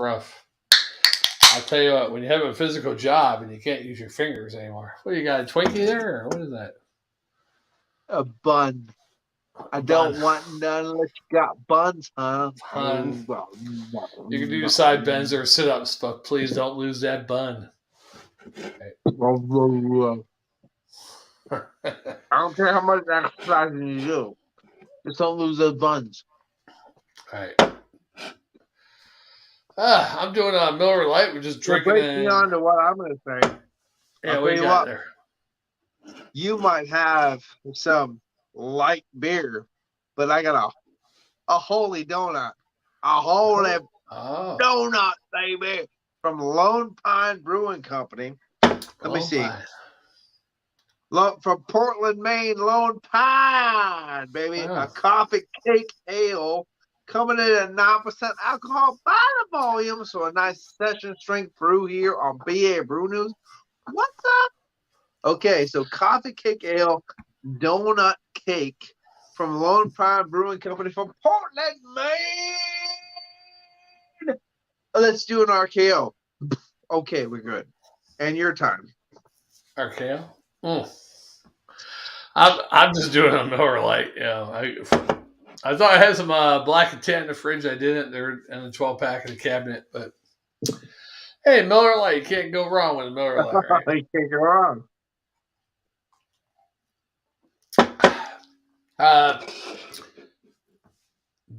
rough. I'll tell you what, when you have a physical job and you can't use your fingers anymore, what, you got a Twinkie there, or what is that? A bun. I don't want none unless you got buns, huh? Bun. You can do side bends or sit-ups, but please don't lose that bun. I don't care how much exercising you do. Just don't lose those buns. All right. I'm doing a Miller Lite. We're just drinking. Break me on to what I'm going to say. Yeah, what you got there? You might have some light beer, but I got a holy donut. A holy donut, baby, from Lone Pine Brewing Company. Let me see. From Portland, Maine, Lone Pine, baby. A coffee cake ale coming in at 9% alcohol by the volume. So a nice session strength brew here on PAbrewnews. What's up? Okay, so coffee cake ale, donut cake from Lone Pine Brewing Company from Portland, Maine. Let's do an RKO. Okay, we're good. And your time. RKO? I'm just doing a Miller Lite. You know, I thought I had some Black and Tan in the fridge. I didn't. They're in a 12-pack in the cabinet. But hey, Miller Lite, you can't go wrong with a Miller Lite, right? You can't go wrong.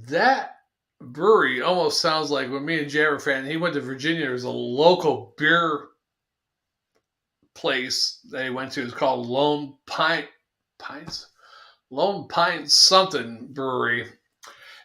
That brewery almost sounds like when me and Jay were fan. He went to Virginia. There's a local beer place they went to. It's called Lone Pine something brewery.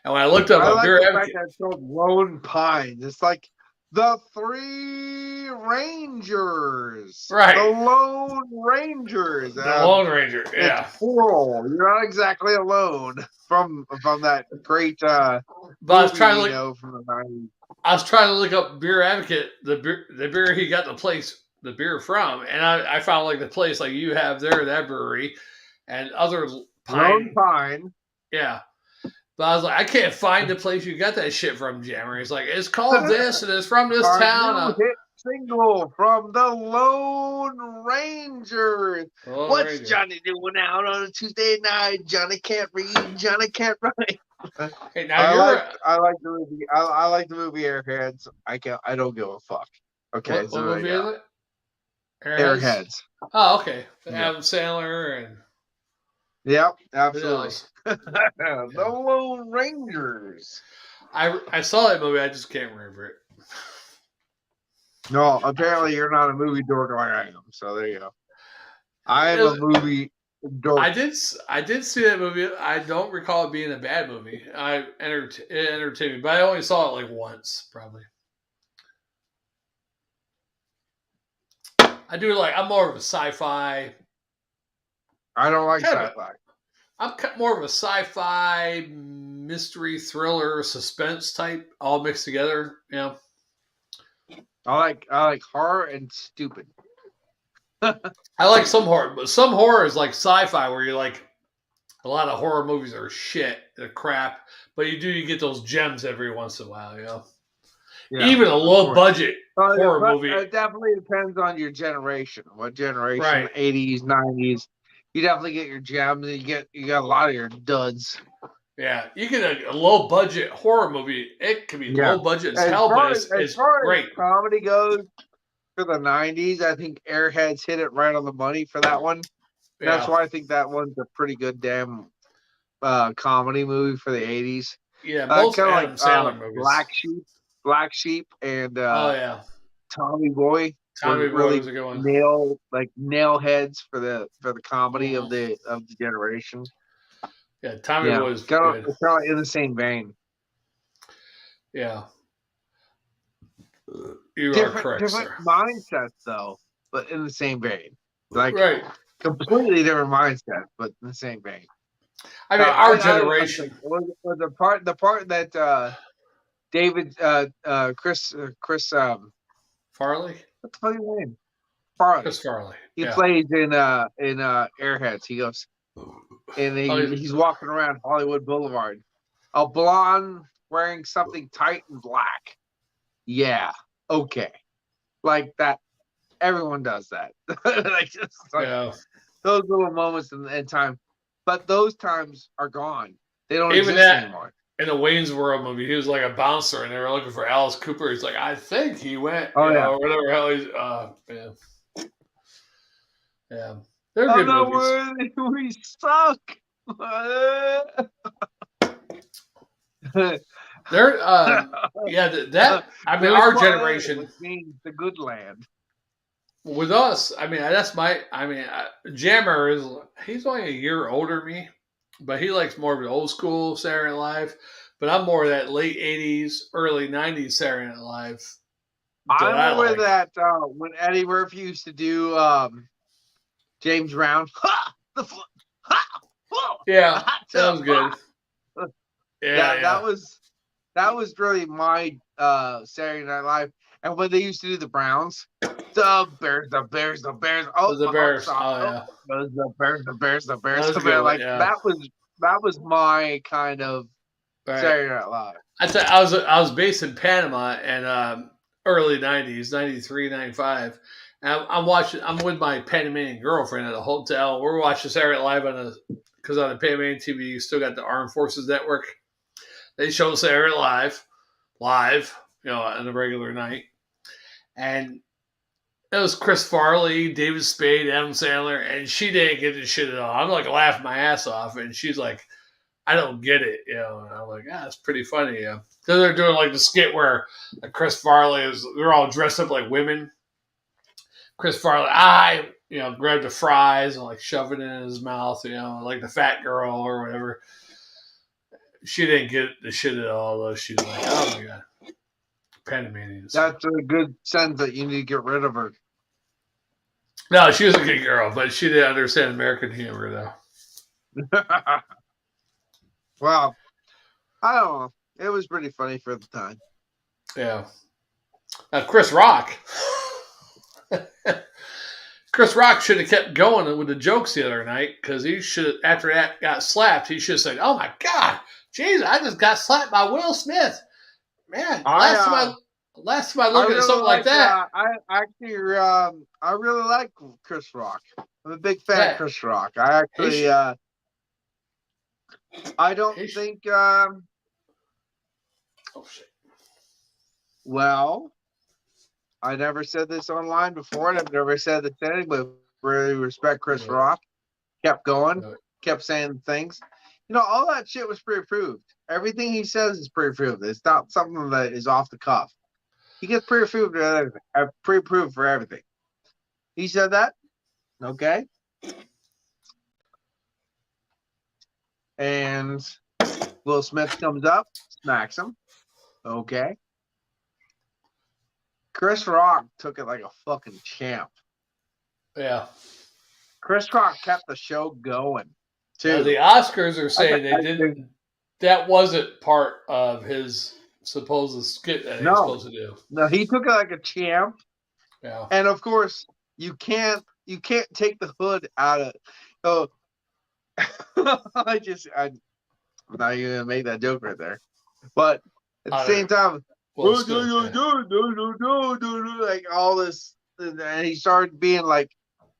And when I looked up a beer, it's called Lone Pines. It's like the Three Rangers, right? The Lone Rangers. The Lone Ranger. Yeah. It's plural. You're not exactly alone from that great. But I was trying to look from the 90s. I was trying to look up Beer Advocate, the beer he got the beer from, and I found like the place like you have there, that brewery, and other Lone Pine. Yeah. But I was like, I can't find the place you got that shit from, Jammer. He's like, it's called this, and it's from this town. Hit single from the Lone Rangers. What's Johnny doing out on a Tuesday night? Johnny can't read. Johnny can't write. Hey, now I like the movie. I like the movie Airheads. I don't give a fuck. Okay, what movie is it? Airheads. Oh, okay. Adam Sandler and. Yep, absolutely. The Lone Rangers. I saw that movie. I just can't remember it. No, apparently you're not a movie dork like I am. So there you go. I am a movie dork. I did see that movie. I don't recall it being a bad movie. It entertained me, but I only saw it like once, probably. I'm more of a sci-fi. I don't like sci-fi. I'm more of a sci-fi, mystery, thriller, suspense type, all mixed together. You know. I like horror and stupid. I like some horror, but some horror is like sci-fi, where you're like, a lot of horror movies are shit, they're crap, but you get those gems every once in a while, you know. Yeah, even a low budget horror movie. It definitely depends on your generation. What generation? Right. 80s, 90s. You definitely get your gems. And you got a lot of your duds. Yeah, you get a low budget horror movie. It can be low budget as hell, but it's great. As comedy goes for the 90s, I think Airheads hit it right on the money for that one. Yeah. That's why I think that one's a pretty good damn comedy movie for the 80s. Yeah, most Adam Sandler movies. Black Sheep and Tommy Boy. Tommy Boy was a good one. Nail heads for the comedy of the generation. Yeah, Tommy Boy was good. It's probably in the same vein. Yeah. You are correct, different sir. Mindsets though, but in the same vein. Like right. Completely different mindset, but in the same vein. I mean, our generation. The part that David Chris Farley. What's the funny name? Farley. Chris Farley. He plays in Airheads. He goes, and he's walking around Hollywood Boulevard, a blonde wearing something tight and black. yeah, okay, like that. Everyone does that. Like just like Yeah. those little moments in time, but those times are gone. They don't Even exist that anymore. in the Wayne's World movie, he was like a bouncer, and they were looking for Alice Cooper. He's like, I think he went, Oh yeah. or whatever hell he's. Yeah, yeah. They're I'm good not movies. worthy. We suck. They're yeah. That I mean, our Villeparisis, generation which means the good land. with us. I mean, that's my. I mean, Jammer is. He's only a year older than me, but he likes more of the old school Saturday Night Live. But I'm more of that late '80s, early '90s Saturday Night Live that I'm I aware like. that when Eddie Murphy used to do James Brown, ha, the ha, whoa, the Yeah, hot that tub, was good. Yeah, that yeah. was really my Saturday Night Live. And when they used to do the Browns, the Bears, the Bears, the Bears. Oh, The my heart Bears. stopped. Oh Oh, yeah, the Bears, the Bears, the that Bears. was a good Man, one. like Yeah, that was my kind of right. Saturday Night Live. I was based in Panama in early '90s, '93, '95. And I'm watching. I'm with my Panamanian girlfriend at a hotel. We're watching Saturday Night Live because on the Panamanian TV you still got the Armed Forces Network. They show Saturday Night live, on a regular night, and it was Chris Farley, David Spade, Adam Sandler, and she didn't get the shit at all. I'm like laughing my ass off, and she's like, I don't get it, And I'm like, it's pretty funny, yeah. Because they're doing like the skit where Chris Farley they're all dressed up like women. Chris Farley, grabbed the fries and like shove it in his mouth, like the fat girl or whatever. She didn't get the shit at all, though. She's like, oh my God, Panamanians. That's a good sense that you need to get rid of her. No, she was a good girl, but she didn't understand American humor, though. Well, I don't know. It was pretty funny for the time. Yeah. Chris Rock. Chris Rock should have kept going with the jokes the other night because he should, after that got slapped, he should have said, "Oh my God, Jesus, I just got slapped by Will Smith, man." Last time I looked at really something like that, I actually, I really like Chris Rock. I'm a big fan of yeah, Chris Rock. I actually, I don't think, oh shit. well, I never said this online before, and I've never said this to anybody. Really respect Chris Rock. Kept going, kept saying things. All that shit was pre-approved. Everything he says is pre-approved. It's not something that is off the cuff. He gets pre-approved for everything. Pre-approved for everything. He said that. Okay. And Will Smith comes up, smacks him. Okay. Chris Rock took it like a fucking champ. Yeah. Chris Rock kept the show going, too. The Oscars are saying they didn't. That wasn't part of his supposed skit that he was supposed to do. No, he took it like a champ. Yeah. And of course, you can't take the hood out of. Oh, I'm not even gonna make that joke right there. But at the same time, like all this, and he started being like,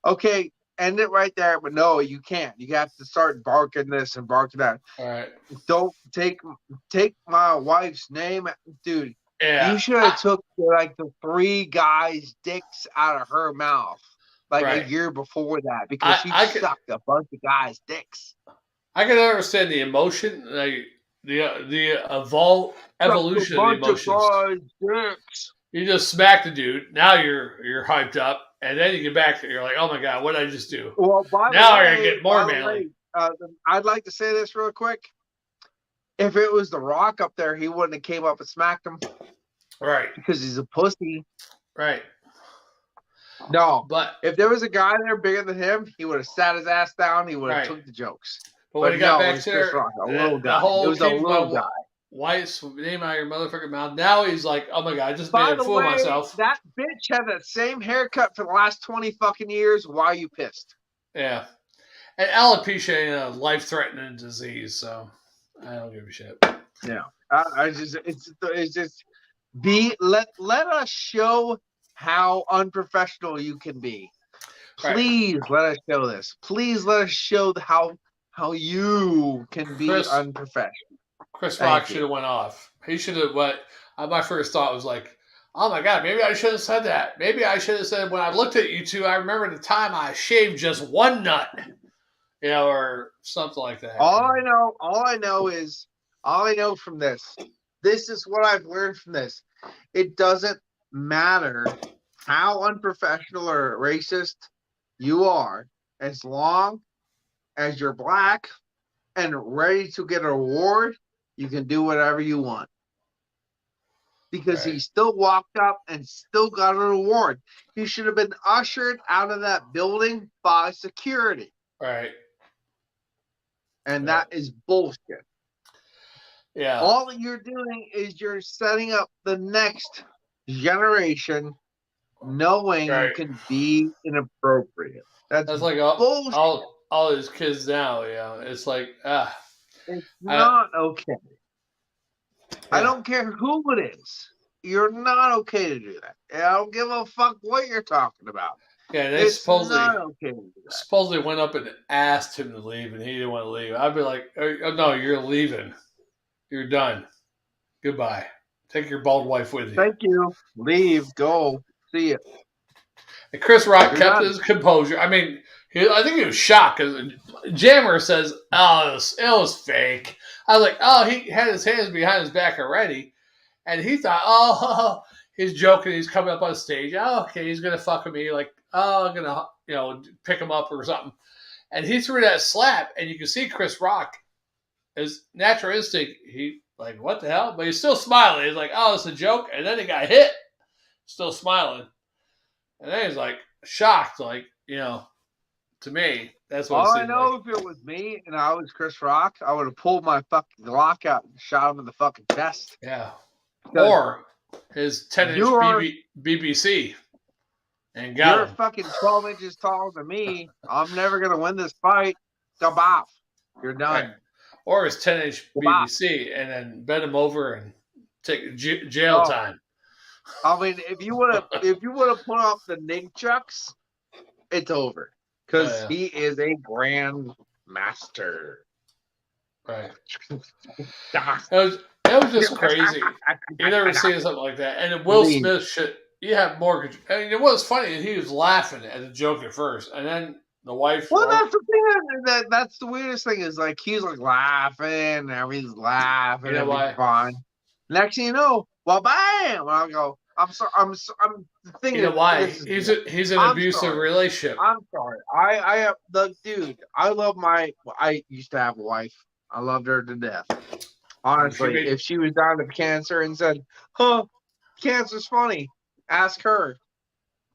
"Okay, end it right there." But no, you can't. You have to start barking this and barking that. All right. Don't take my wife's name, dude. Yeah. You should have took like the 3 guys' dicks out of her mouth like a year before that because she sucked a bunch of guys' dicks. I can understand the emotion, like the evolution of the emotions. You just smack the dude. Now you're hyped up, and then you get back to you're like, oh my God, what did I just do? Well, now I gotta get more manly. I'd like to say this real quick. If it was The Rock up there, he wouldn't have came up and smacked him. Right. Because he's a pussy. Right. No. But if there was a guy there bigger than him, he would have sat his ass down. He would have took the jokes. But when he got back there, a little guy. It was a little guy. Wife's name out of your motherfucking mouth. Now he's like, oh my God, I just made a fool of myself. That bitch had that same haircut for the last 20 fucking years. Why are you pissed? Yeah. And alopecia ain't a life-threatening disease, so I don't give a shit. Yeah. It's just Let us show how unprofessional you can be. Right. Please let us show this. Please let us show how you can be unprofessional. Chris Rock Thank should you. have went off. He should have went. My first thought was like, oh my god, maybe I should have said that. Maybe I should have said when I looked at you two, I remember the time I shaved just one nut, or something like that. All I know from this. This is what I've learned from this. It doesn't matter how unprofessional or racist you are, as long as you're black and ready to get an award, you can do whatever you want. Because Right. he still walked up and still got an award. He should have been ushered out of that building by security. Right. And that is bullshit. Yeah. All that you're doing is you're setting up the next generation knowing you can be inappropriate. That's like bullshit. all his kids now. It's like It's not okay. Yeah. I don't care who it is. You're not okay to do that. I don't give a fuck what you're talking about. Yeah, they it's not okay to do that. Supposedly went up and asked him to leave, and he didn't want to leave. I'd be like, oh, no, you're leaving. You're done. Goodbye. Take your bald wife with you. Thank you. Leave. Go. See you. And Chris Rock kept his composure. I mean, I think he was shocked because Jammer says, oh, it was fake. I was like, oh, he had his hands behind his back already. And he thought, oh, he's joking. He's coming up on stage. Oh, okay, he's going to fuck with me. Like, oh, I'm going to, pick him up or something. And he threw that slap, and you can see Chris Rock, his natural instinct, he like, what the hell? But he's still smiling. He's like, oh, it's a joke. And then he got hit, still smiling. And then he's like shocked, like, to me, that's what all I know. Like. If it was me and I was Chris Rock, I would have pulled my fucking Glock out and shot him in the fucking chest. Yeah. Or his 10-inch BBC. And you're fucking 12 inches taller than me. I'm never going to win this fight. Goodbye. You're done. Right. Or his 10-inch BBC and then bend him over and take jail time. I mean, if you would have put up the nunchucks, it's over. Because he is a grand master. Right. That was just crazy. You never see something like that. And Will Smith should. You have mortgage. I mean, it was funny. He was laughing at the joke at first, and then the wife. Well, that's the thing. That's the weirdest thing is like he's like laughing, everybody's laughing, everything's fine. Next thing you know, well, bam! I go, I'm sorry. I'm thinking. You know why? He's an abusive relationship. I'm sorry. I am the dude. I love I used to have a wife. I loved her to death. Honestly, if she was dying of cancer and said, "Huh, cancer's funny," ask her.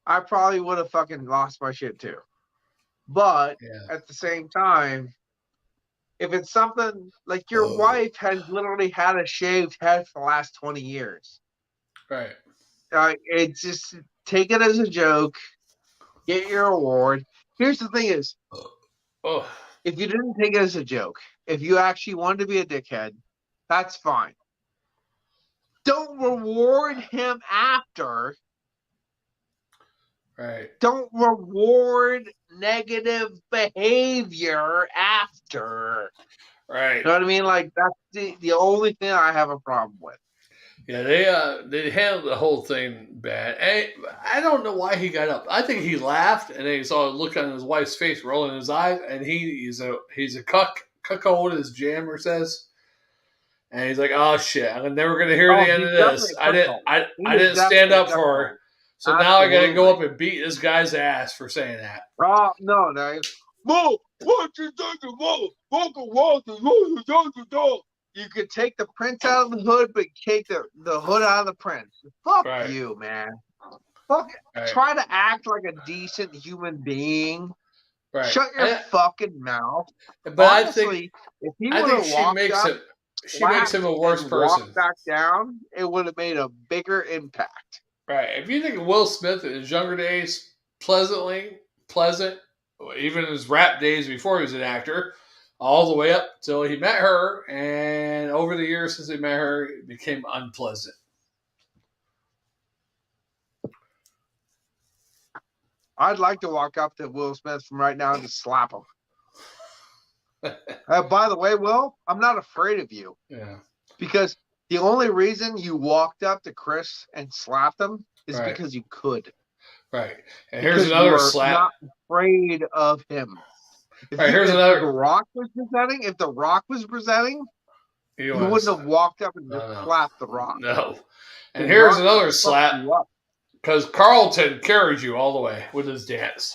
I probably would have fucking lost my shit too. But at the same time, if it's something like your wife has literally had a shaved head for the last 20 years. Right. It's just take it as a joke. Get your award. Here's the thing is, if you didn't take it as a joke, if you actually wanted to be a dickhead, that's fine. Don't reward him after. Right. Don't reward negative behavior after. Right. You know what I mean? Like that's the only thing I have a problem with. Yeah, they handled the whole thing bad. I don't know why he got up. I think he laughed and then he saw a look on his wife's face, rolling his eyes, and he's a cuckold, as Jammer says. And he's like, "Oh shit! I'm never gonna hear the end of this. I didn't stand up for her, so now I gotta go up and beat this guy's ass for saying that." Oh no, Mo, what you thinking, Mo? You could take the prince out of the hood, but take the hood out of the prince. Fuck you, man. Fuck. Try to act like a decent human being. Right. Shut your fucking mouth. But honestly, if he would have walked up. She makes him a worse person. Walk back down, it would have made a bigger impact. Right. If you think of Will Smith in his younger days, pleasant, even in his rap days before he was an actor, all the way up till he met her, and over the years since he met her, it became unpleasant. I'd like to walk up to Will Smith from right now and just slap him. By the way, Will, I'm not afraid of you. Yeah. Because the only reason you walked up to Chris and slapped him is because you could. Right. And because here's another you are slap. not afraid of him. If here's if another. The Rock was presenting, you wouldn't have walked up and just slapped The Rock. No. And here's another slap. Because Carlton carried you all the way with his dance.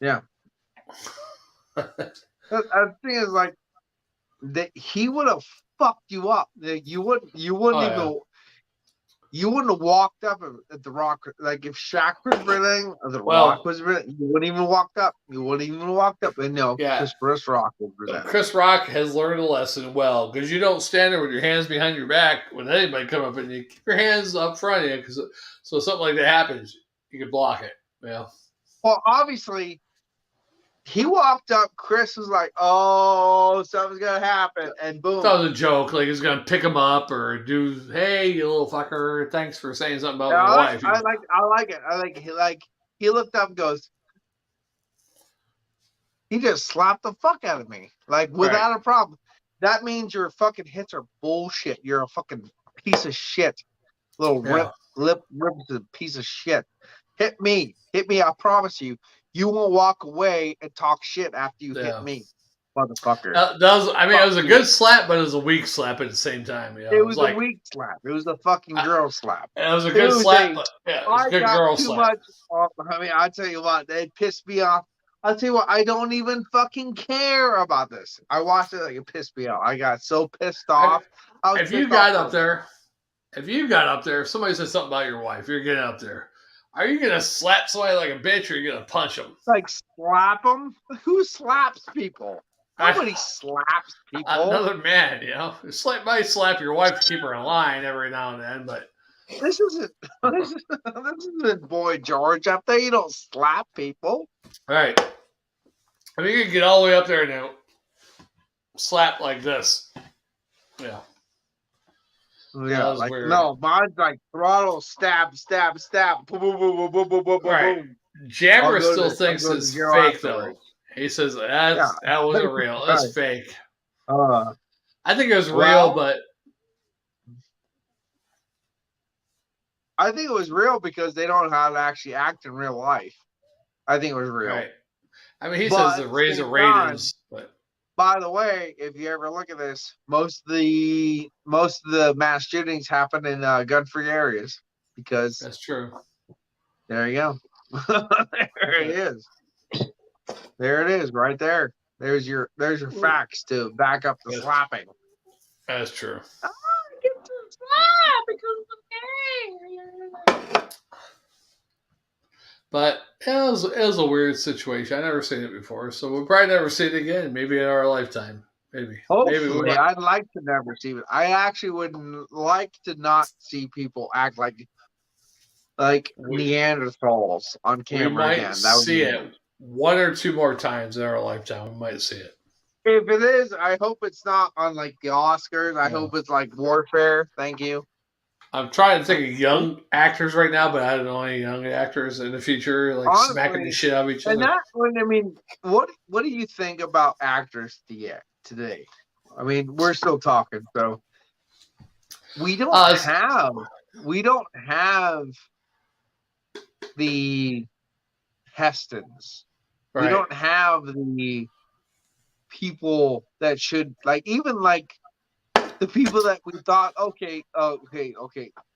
Yeah. The thing is, like, that he would have fucked you up. You wouldn't have walked up at The Rock. Like, if Shaq was presenting or The Rock was presenting, you wouldn't even walked up. And no, Chris Rock was presenting. Chris Rock has learned a lesson well, because you don't stand there with your hands behind your back when anybody come up, and you keep your hands up front of you, because so something like that happens, you can block it. Yeah. Well, obviously, he walked up. Chris was like, "Oh, something's gonna happen," and boom. That was a joke. Like, he's gonna pick him up or do, "Hey, you little fucker, thanks for saying something about my wife." I like it. He looked up and goes, he just slapped the fuck out of me, like, without a problem. That means your fucking hits are bullshit. You're a fucking piece of shit. Little lip piece of shit. Hit me. I promise you. You won't walk away and talk shit after you hit me, motherfucker. It was a good slap, but it was a weak slap at the same time. You know? It was a weak slap. It was a fucking girl slap. It was a good slap, but it was a good girl slap. I'll tell you what, it pissed me off. I'll tell you what, I don't even fucking care about this. I watched it, like, it pissed me off. I got so pissed off. If you got up there, if somebody said something about your wife, you're getting up there. Are you gonna slap somebody like a bitch, or are you gonna punch them? Like, slap them? Who slaps people? Nobody slaps people. Another man, you know. Might slap your wife to keep her in line every now and then, but this isn't Boy George up there. You don't slap people. All right. I mean, you can get all the way up there and slap like this. Yeah. Yeah, like, no, mine's like throttle, stab, boom, boom, boom, boom, boom, boom, right. boom. Jammer still thinks it's fake, though. He says that wasn't real. It's fake. I think it was real, but I think it was real because they don't know how to actually act in real life. I think it was real. Right. I mean, he says the razor ratings, but. By the way, if you ever look at this, most of the mass shootings happen in gun-free areas, because that's true. There you go. There it is. There it is, right there. There's your facts to back up the slapping. That's true. I get to slap because of the game. But it was a weird situation. I never seen it before, so we'll probably never see it again. Maybe in our lifetime. Maybe. Hopefully, I'd like to never see it. I actually would like to not see people act like Neanderthals on camera again. That would see it one or two more times in our lifetime. We might see it. If it is, I hope it's not on, like, the Oscars. I hope it's like Warfare. Thank you. I'm trying to think of young actors right now, but I don't know any young actors in the future, like, honestly, smacking the shit out of each other. What do you think about actors today? I mean, we're still talking, so we don't have the Hestons. Right. We don't have the people that should, like, even like the people that we thought, okay,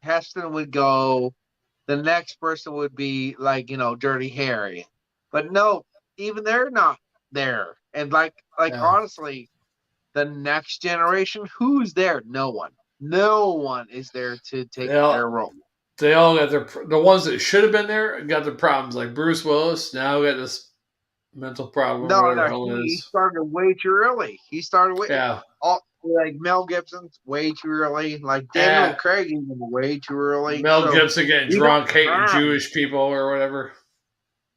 Heston would go, the next person would be, like, Dirty Harry. But no, even they're not there. And honestly, the next generation, who's there? No one. No one is there to take their role. They all got the ones that should have been there got their problems, like Bruce Willis now got this mental problem. No, he started way too early. Like Mel Gibson's way too early. Like Daniel Craig even way too early. Mel Gibson getting drunk, hating Jewish people or whatever.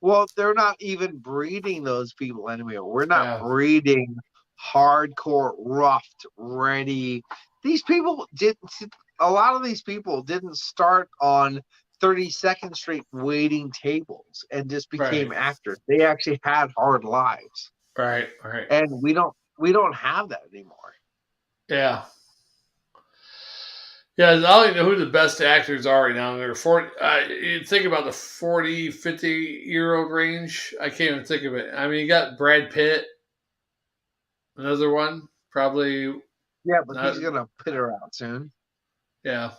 Well, they're not even breeding those people anymore. We're not breeding hardcore, roughed, ready. These people didn't. A lot of these people didn't start on 32nd Street waiting tables and just became actors. They actually had hard lives. Right. And we don't have that anymore. Yeah. Yeah, I don't even know who the best actors are right now. They're 40. You think about the 40, 50-year-old range. I can't even think of it. I mean, you got Brad Pitt, another one, probably. Yeah, but he's gonna pit her out soon. Yeah,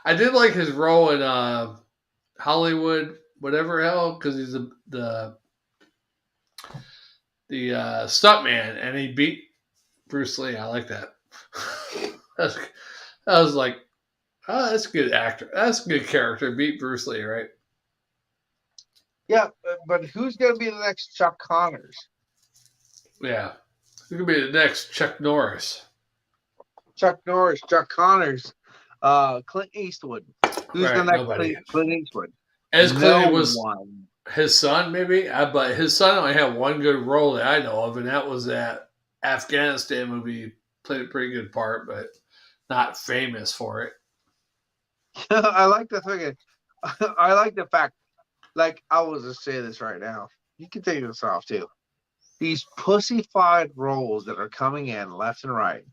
I did like his role in Hollywood, whatever hell, because he's the stuntman, and he beat Bruce Lee. I like that. I was like, oh, that's a good actor. That's a good character. Beat Bruce Lee, right? Yeah, but who's going to be the next Chuck Connors? Yeah. Who could be the next Chuck Norris? Chuck Connors, Clint Eastwood. Who's the next Clint Eastwood? As Clint was his son, maybe? But his son only had one good role that I know of, and that was that Afghanistan movie. He played a pretty good part, but not famous for it. I like the thing. I like the fact, like, I will just say this right now. You can take this off too. These pussified roles that are coming in left and right,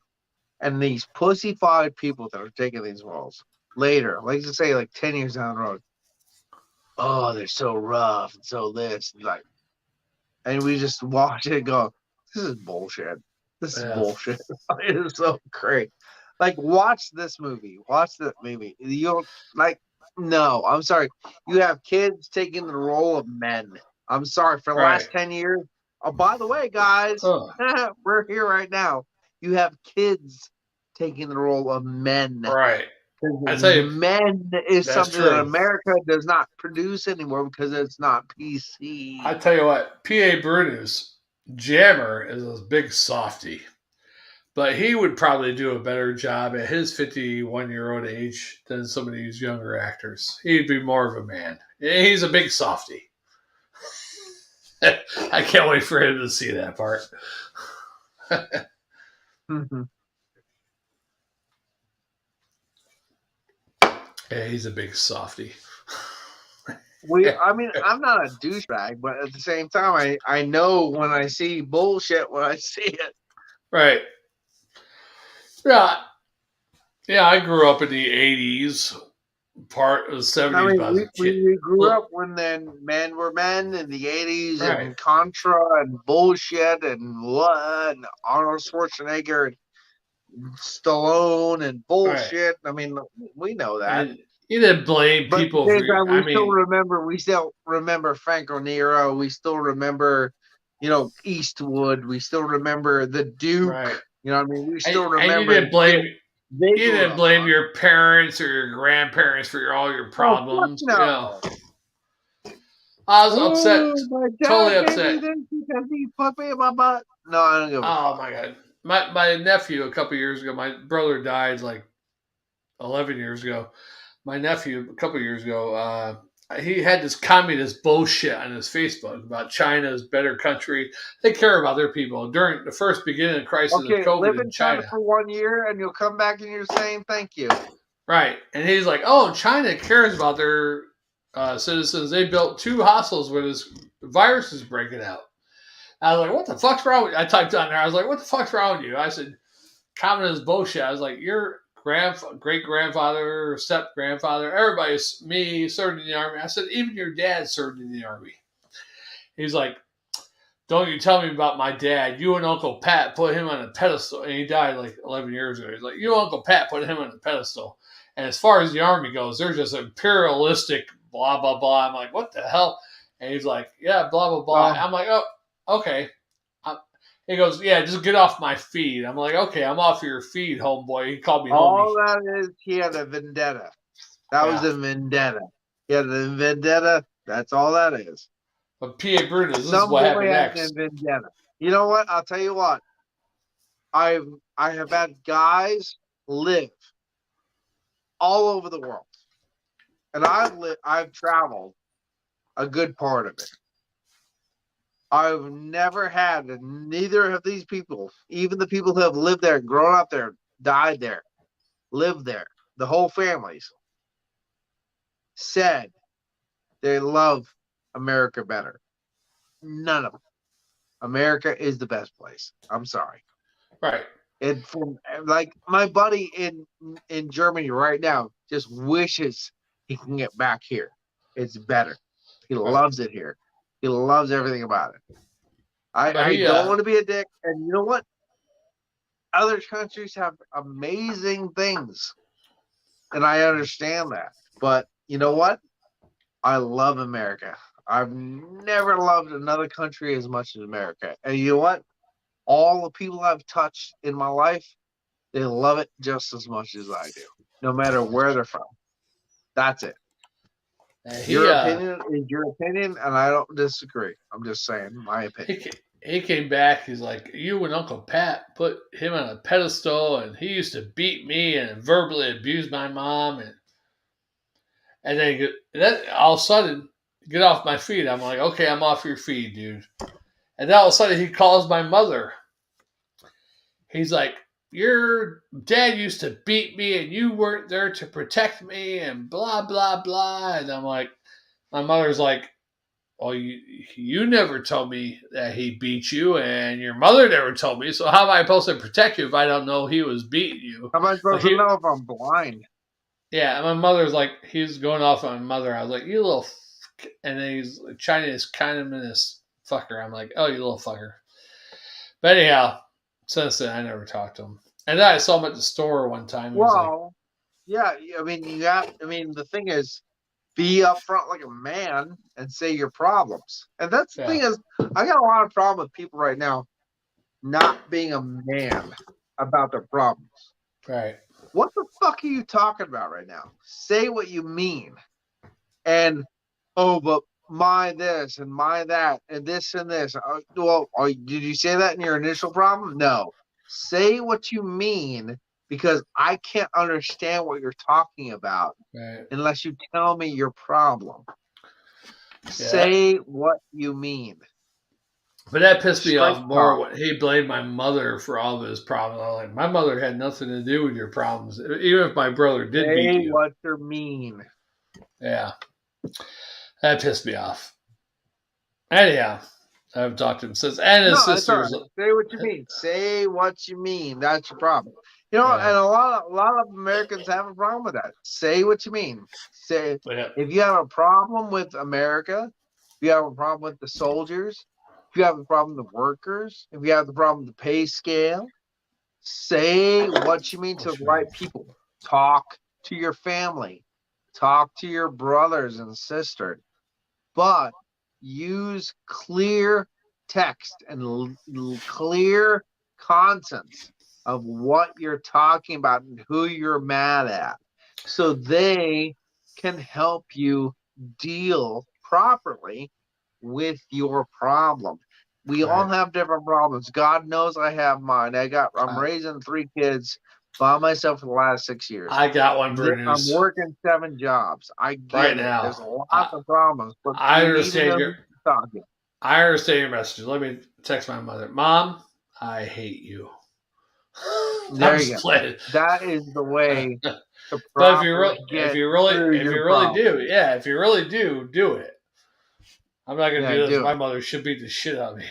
and these pussified people that are taking these roles later, like to say, like 10 years down the road. Oh, they're so rough and so this, and we just watch it and go, this is bullshit. This is bullshit. It is so great. Like, watch this movie. Watch that movie. You don't like. No, I'm sorry. You have kids taking the role of men. I'm sorry for the last 10 years. Oh, by the way, guys, we're here right now. You have kids taking the role of men. Right. I tell you, men is something that America does not produce anymore because it's not PC. I tell you what, PAbrewnews, Jammer is a big softy. But he would probably do a better job at his 51-year-old age than some of these younger actors. He'd be more of a man. He's a big softy. I can't wait for him to see that part. Yeah, he's a big softy. I mean, I'm not a douchebag, but at the same time, I know when I see bullshit when I see it. Right. Yeah. Yeah, I grew up in the 80s, part of the 70s. I mean, we grew up when then men were men in the 80s and Contra and bullshit and Arnold Schwarzenegger and Stallone and bullshit. Right. I mean, we know that. And you didn't blame people for we still remember Franco Nero. We still remember, Eastwood. We still remember the Duke. Right. You know what I mean? We still remember. And you didn't blame your parents or your grandparents for all your problems. No. I was upset. Totally upset. Because he put me in my butt. No, I don't give a fuck. My God. My nephew, a couple years ago, my brother died like 11 years ago. My nephew, a couple years ago, he had this communist bullshit on his Facebook about China's better country. They care about their people. During the first beginning of crisis of COVID live in China for 1 year and you'll come back and you're saying thank you. Right. And he's like, oh, China cares about their citizens. They built 2 hospitals where this virus is breaking out. I was like, what the fuck's wrong with you? I typed on there. I was like, what the fuck's wrong with you? I said, communist bullshit. I was like, your great-grandfather, step-grandfather, me served in the Army. I said, even your dad served in the Army. He's like, don't you tell me about my dad. You and Uncle Pat put him on a pedestal. And he died like 11 years ago. He's like, you and Uncle Pat put him on a pedestal. And as far as the Army goes, they're just imperialistic, blah, blah, blah. I'm like, what the hell? And he's like, yeah, blah, blah, blah. I'm like, oh, okay. He goes, yeah, just get off my feed. I'm like, okay, I'm off your feed, homeboy. He called me homie. All that is, he had a vendetta. That was a vendetta. He had a vendetta. That's all that is. But PAbrewnews, this is what happened next. Vendetta. You know what? I'll tell you what. I have had guys live all over the world. And I've traveled a good part of it. I've never had, and neither of these people, even the people who have lived there, grown up there, died there, lived there, the whole families. said they love America better. None of them. America is the best place. I'm sorry. Right. And from like my buddy in Germany right now just wishes he can get back here. It's better. He loves it here. He loves everything about it. I don't want to be a dick, and you know what? Other countries have amazing things, and I understand that. But you know what? I love America. I've never loved another country as much as America. And you know what? All the people I've touched in my life, they love it just as much as I do, no matter where they're from. That's it. Your opinion is your opinion, and I don't disagree. I'm just saying my opinion. He came back. He's like, you and Uncle Pat put him on a pedestal, and he used to beat me and verbally abuse my mom, and then all of a sudden, get off my feet. I'm like, okay, I'm off your feet, dude. And then all of a sudden, he calls my mother. He's like, your dad used to beat me, and you weren't there to protect me, and blah blah blah. And I'm like, my mother's like, well, you never told me that he beat you, and your mother never told me. So how am I supposed to protect you if I don't know he was beating you? How am I supposed to know if I'm blind? Yeah, and my mother's like, he's going off on my mother. I was like, you little, and then he's Chinese communist fucker. I'm like, oh, you little fucker. But anyhow, since then I never talked to him. And then I saw him at the store one time. Well, yeah, I mean, the thing is, be upfront like a man and say your problems. And that's the thing is, I got a lot of problem with people right now not being a man about their problems. Right. What the fuck are you talking about right now? Say what you mean. And, oh, but my this and my that and this and this. Well, did you say that in your initial problem? No. Say what you mean, because I can't understand what you're talking about unless you tell me your problem. Yeah. Say what you mean. But that pissed me off more when he blamed my mother for all of his problems. I'm like, my mother had nothing to do with your problems, even if my brother did beat you. Say what you mean. Yeah. That pissed me off. Anyhow, I've talked to him since. And his sisters. Say what you mean. Say what you mean. That's your problem. You know, and a lot of Americans have a problem with that. Say what you mean. Say if you have a problem with America, if you have a problem with the soldiers, if you have a problem with the workers, if you have the problem with the pay scale, say what you mean to the right people. Talk to your family. Talk to your brothers and sisters. But use clear text and clear contents of what you're talking about and who you're mad at, so they can help you deal properly with your problem. We all have different problems. God knows I have mine. I'm raising 3 kids by myself for the last 6 years. I got one, Bruce. I'm working 7 jobs. I get it. Now. There's lots of problems. But I understand I understand your message. Let me text my mother. Mom, I hate you. There you go. That is the way to but if you really do, do it. I'm not gonna do this. My mother should beat the shit out of me.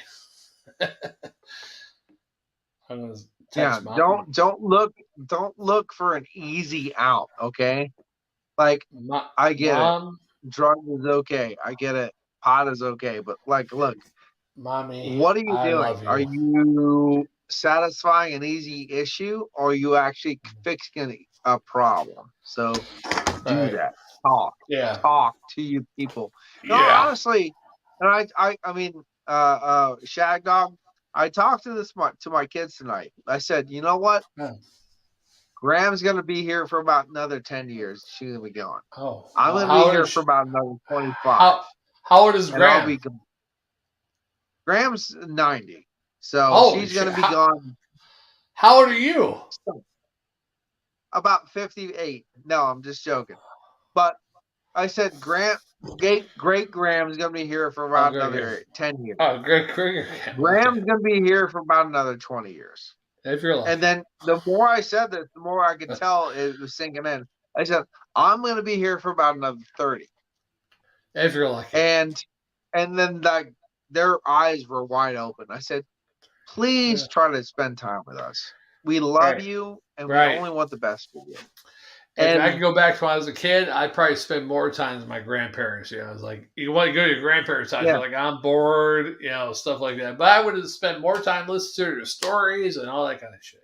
I'm gonna don't look for an easy out, okay? Like I get it. Drugs is okay. I get it. Pot is okay, but like, look, Mommy, what are you doing? Are you satisfying an easy issue, or are you actually fixing a problem? So do that. Talk. Yeah. Talk to you people. No, honestly, and I mean, Shagdog, I talked to my kids tonight. I said, you know what? Graham's going to be here for about another 10 years. She's going to be gone. Oh, I'm going to be here for about another 25. How old is Graham? Graham's 90. So she's going to be gone. How old are you? About 58. No, I'm just joking. But I said great Graham's going to be here for about another 10 years. Oh, great. Graham's going to be here for about another 20 years. If you're lucky. And then the more I said this, the more I could tell it was sinking in. I said, I'm going to be here for about another 30. If you're lucky. And then like their eyes were wide open. I said, please try to spend time with us. We love you, and we only want the best for you. If I could go back to when I was a kid, I'd probably spend more time with my grandparents. You know, I was like, you want to go to your grandparents' house, you're like, I'm bored, you know, stuff like that. But I would have spent more time listening to their stories and all that kind of shit.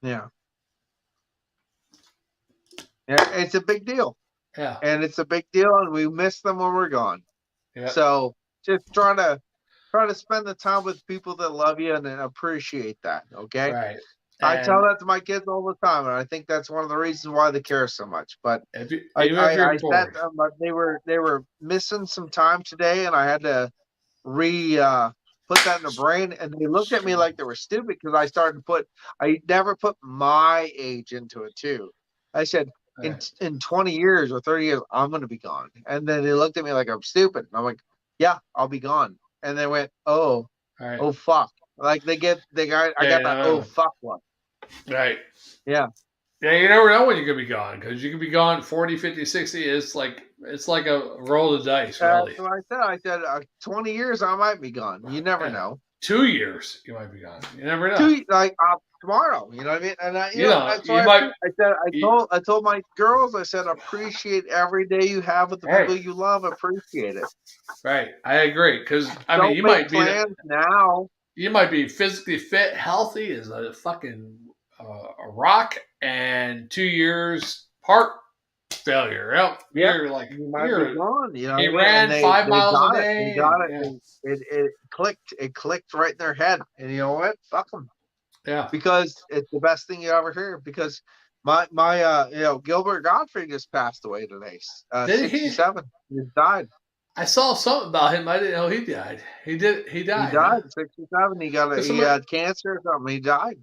Yeah. Yeah, it's a big deal. Yeah. And it's a big deal, and we miss them when we're gone. Yeah. So just try to spend the time with people that love you and appreciate that. Okay. Right. I tell that to my kids all the time, and I think that's one of the reasons why they care so much. But I said they were missing some time today, and I had to put that in their brain, and they looked at me like they were stupid because I never put my age into it too. I said in 20 years or 30 years I'm going to be gone, and then they looked at me like I'm stupid, and I'm like, yeah, I'll be gone, and they went, oh fuck, like I got that oh fuck one. Right. Yeah. Yeah, you never know when you're going to be gone, because you can be gone 40, 50, 60. It's like a roll of the dice, really. That's what I said. 20 years, I might be gone. You never know. 2 years, you might be gone. You never know. Tomorrow, you know what I mean? And I told my girls, I said, appreciate every day you have with the people you love. Appreciate it. Right. I agree. Because, I mean, you might be now. You might be physically fit, healthy as a fucking a rock, and 2 years heart failure. Yep. You're like, you might be gone. You know, he ran 5 miles a day. They got it. It clicked. It clicked right in their head. And you know what? Fuck them. Yeah. Because it's the best thing you ever hear. Because my Gilbert Godfrey just passed away today. 67. He died. I saw something about him. I didn't know he died. He died. He died at 67. He had cancer or something. He died.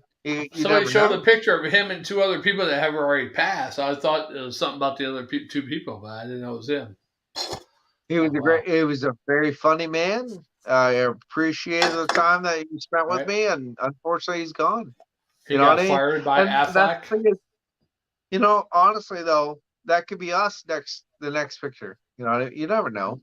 Somebody showed a picture of him and 2 other people that have already passed. I thought it was something about the other 2 people, but I didn't know it was him. He was a very funny man. I appreciated the time that he spent with me, and unfortunately, he's gone. He got fired by Affleck. You know, honestly though, that could be us the next picture. You know, you never know.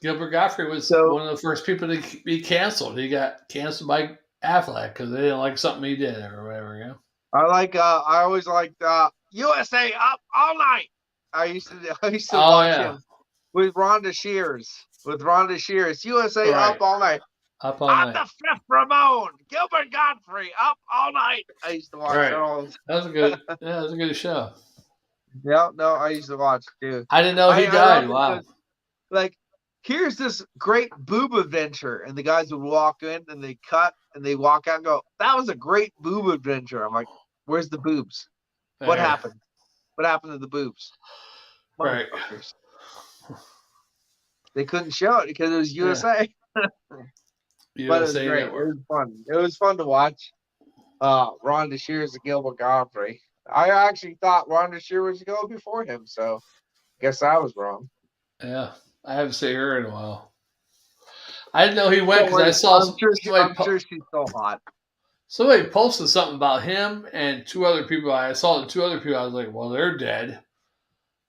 Gilbert Godfrey was one of the first people to be canceled. He got canceled by Affleck because they didn't like something he did or whatever. You know? I always liked USA Up All Night. I used to watch him with Rhonda Shears. USA Up All Night. Up all night. I'm the fifth Ramon. Gilbert Godfrey. Up all night. I used to watch it all. That was a good. That was a good show. Yeah, no, I used to watch it too. I didn't know he died. Wow. Like, here's this great boob adventure, and the guys would walk in and they cut and they walk out and go, that was a great boob adventure. I'm like, where's the boobs? What happened? What happened to the boobs? Right. They couldn't show it because it was USA. But it was great. Network. It was fun. It was fun to watch. Rhonda Shears and Gilbert Godfrey. I actually thought Rhonda Shears was going before him, so guess I was wrong. Yeah, I haven't seen her in a while. I didn't know he went because I saw. I'm sure she's so hot. Somebody posted something about him and 2 other people. I saw the 2 other people. I was like, well, they're dead.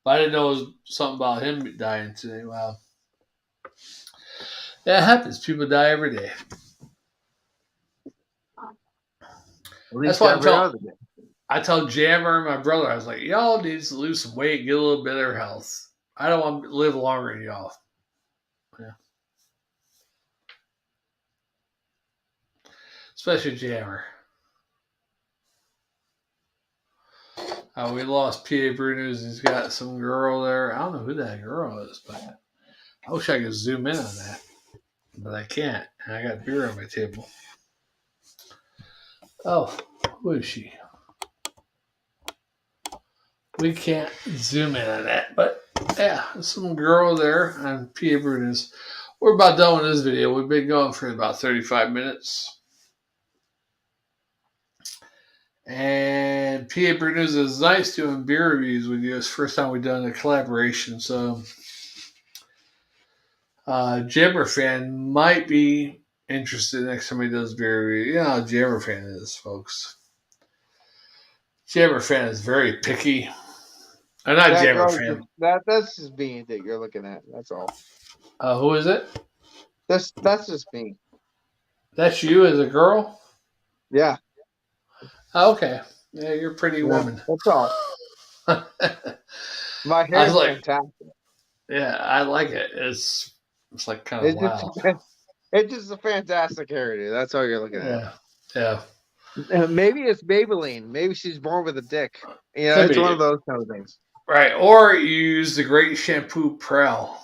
But I didn't know it was something about him dying today. Wow. Yeah, it happens. People die every day. That's why I tell Jammer and my brother, I was like, y'all need to lose some weight, get a little better health. I don't want to live longer than y'all. Yeah. Especially Jammer. We lost PAbrewnews. He's got some girl there. I don't know who that girl is, but I wish I could zoom in on that. But I can't. And I got beer on my table. Oh, who is she? We can't zoom in on that. But yeah, some girl there on PAbrewnews. We're about done with this video. We've been going for about 35 minutes. And PAbrewnews is nice doing beer reviews with you. It's the first time we've done a collaboration. So Jibber fan might be interested next time he does beer review. You know how Jibber fan is, folks. Jammer fan is very picky. I'm not a That Jammer girl, fan. that's just me that you're looking at. That's all. Who is it? That's just me. That's you as a girl? Yeah. Oh, okay. Yeah, you're a pretty Yeah. woman. That's all. I My was hair's like, fantastic. yeah, I like it. It's like kind of It's just wild. it's just a fantastic hairdo. That's all you're looking at. Yeah, yeah. Maybe it's Maybelline. Maybe she's born with a dick. You know, Could it's one be of those kind of things. right. Or you use the great shampoo Prel.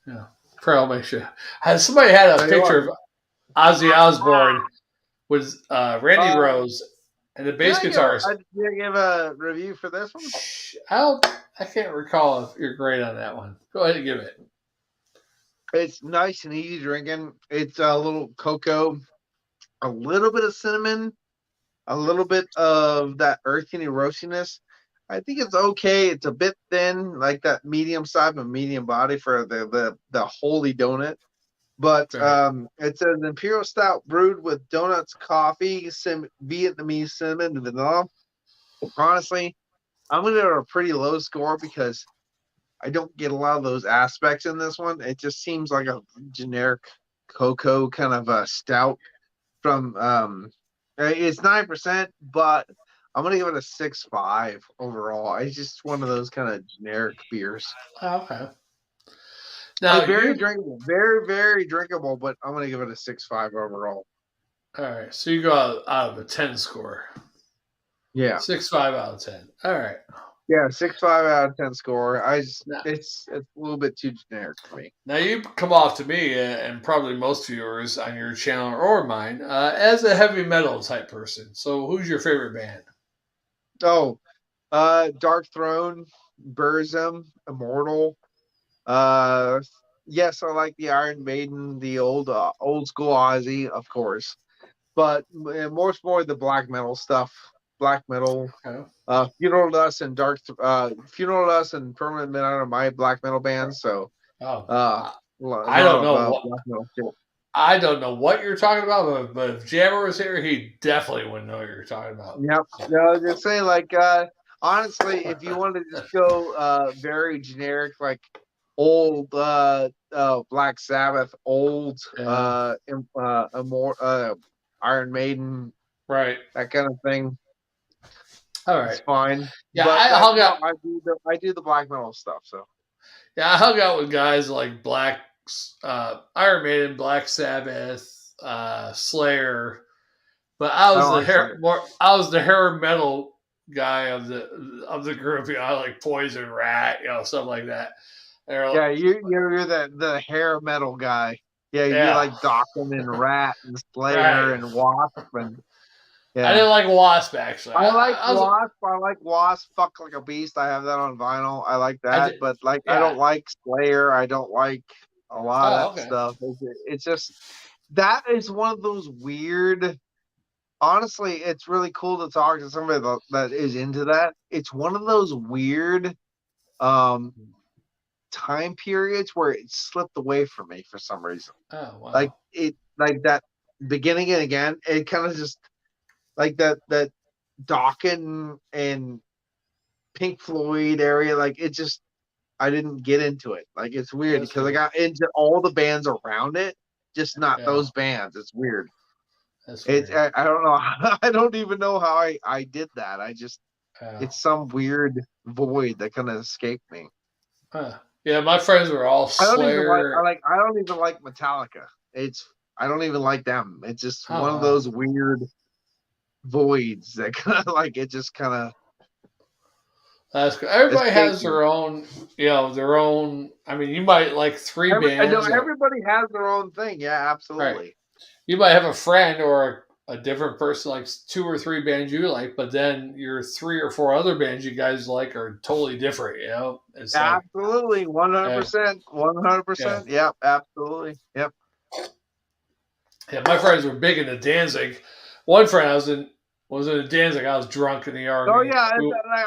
Yeah, Prel makes you. Somebody had a Tell you what. picture of Ozzy Osbourne with Randy Uh, Rose and the bass guitarist. did I give a review for this one? I can't recall if you're great on that one. Go ahead and give it. It's nice and easy drinking. It's a little cocoa, a little bit of cinnamon, a little bit of that earthy roastiness. I think it's okay. It's a bit thin, like that medium size and medium body for the holy donut. But Right. it's an imperial stout brewed with donuts, coffee, Vietnamese cinnamon, and vanilla. Honestly, I'm gonna give it a pretty low score because I don't get a lot of those aspects in this one. It just seems like a generic cocoa kind of a stout from it's 9%, but I'm gonna give it a 6.5 overall. It's just one of those kind of generic beers. Okay. Now It's very you drinkable, very, very drinkable, but I'm gonna give it a 6.5 overall. all right. So you go out of a 10 score. Yeah. 6.5 out of 10. All right. Yeah, 6.5 out of 10 score. Now, It's a little bit too generic for me. now you come off to me and probably most viewers on your channel or mine as a heavy metal type person. So who's your favorite band? Oh, Dark Throne, Burzum, Immortal. Yes, I like the Iron Maiden, the old school Ozzy, of course, but more the black metal stuff, black metal. Okay. Funeral Dust and Funeral Dust and Permanent Midnight are my black metal bands. So, Oh, a I lot don't of know what black metal shit. I don't know what you're talking about, but if Jammer was here, he definitely wouldn't know what you're talking about. Yep. No, just saying, like, honestly, if you want to just go very generic, like old Black Sabbath, old Yeah. Iron Maiden, Right. that kind of thing, All it's right. fine. Yeah, But I hung no, out. I do the black metal stuff. So Yeah, I hung out with guys like Iron Maiden, Black Sabbath, Slayer, but I don't like Slayer. I was the hair metal guy of the group. You know, I like Poison Rat, you know, stuff like that. Yeah, you're the hair metal guy. Yeah, you Yeah, like Dokken and Rat and Slayer right. and Wasp and I yeah. didn't like Wasp actually. I like I was Wasp. I like Wasp. Fuck like a beast. I have that on vinyl. I like I that, did but like I yeah. don't like Slayer. I don't like a lot of Oh, that okay. stuff. It's just that is one of those weird. Honestly, it's really cool to talk to somebody that is into that. It's one of those weird um time periods where it slipped away from me for some reason. Oh Like wow. like that beginning and again. It kind of just like that Dokken and Pink Floyd area, like it just I didn't get into it. Like it's weird That's because I weird. got into all the bands around it, just not Yeah, those bands. It's weird. that's It's weird. I don't know. I don't even know how I did that. I just Yeah. it's some weird void that kind of escaped me. Yeah, my friends were all I don't even Slayer. I don't even like Metallica. It's I don't even like them. It's just Oh one of wow. those weird voids that kind of like it just kind of That's good. Everybody escaped has me. their own, you know, their own. I mean, you might like three I know bands, or everybody has their own thing. Yeah, right. absolutely. You might have a friend or a different person likes two or three bands you like, but then your three or four other bands you guys like are totally different. You know, it's like, Absolutely, yeah, 100%, yeah, 100%. Yep, absolutely. Yep. yeah. My friends were big into Danzig. One friend was in Danzig. I was drunk in the Oh army. yeah,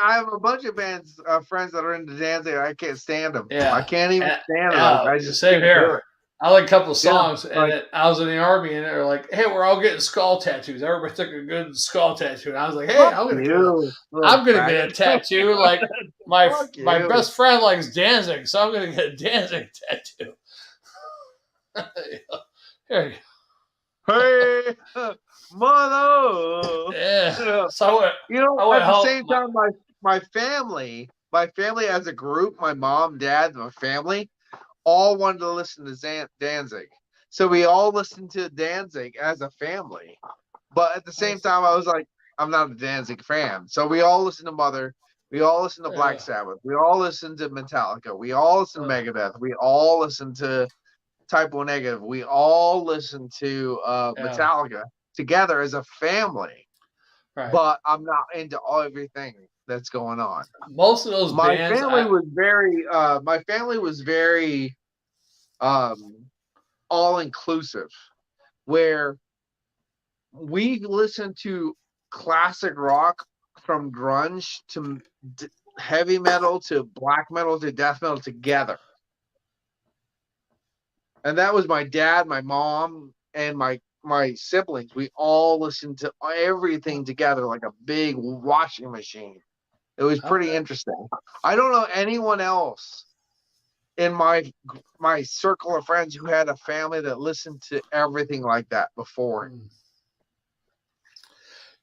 I have a bunch of friends that are into dancing. I can't stand them. I Yeah, can't even stand it. Like yeah. I just Same can't do here. it. I like a couple of Yeah, songs, and I was in the army, and they're like, "Hey, we're all getting skull tattoos." Everybody took a good skull tattoo, and I was like, "Hey, fuck you, little I'm gonna get a faggot. tattoo. Like Fuck my you. best friend likes Danzig, so I'm gonna get a Danzig tattoo." Here you Hey, mother. go. Yeah. Yeah. So I went At the home. same time, my family as a group, my mom, dad, my family, all wanted to listen to Danzig. So we all listened to Danzig as a family. But at the same time, I was like, I'm not a Danzig fan. So we all listened to Mother. We all listened to Black Sabbath. We all listened to Metallica. We all listened to Megadeth. We all listened to Type O Negative. We all listened to Yeah. Metallica together as a family. Right. But I'm not into everything that's going on. Most of those My bands, family was very all inclusive, where we listened to classic rock from grunge to heavy metal to black metal to death metal together. And that was my dad, my mom, and my siblings. We all listened to everything together like a big washing machine. It was pretty interesting. I don't know anyone else in my circle of friends who had a family that listened to everything like that before.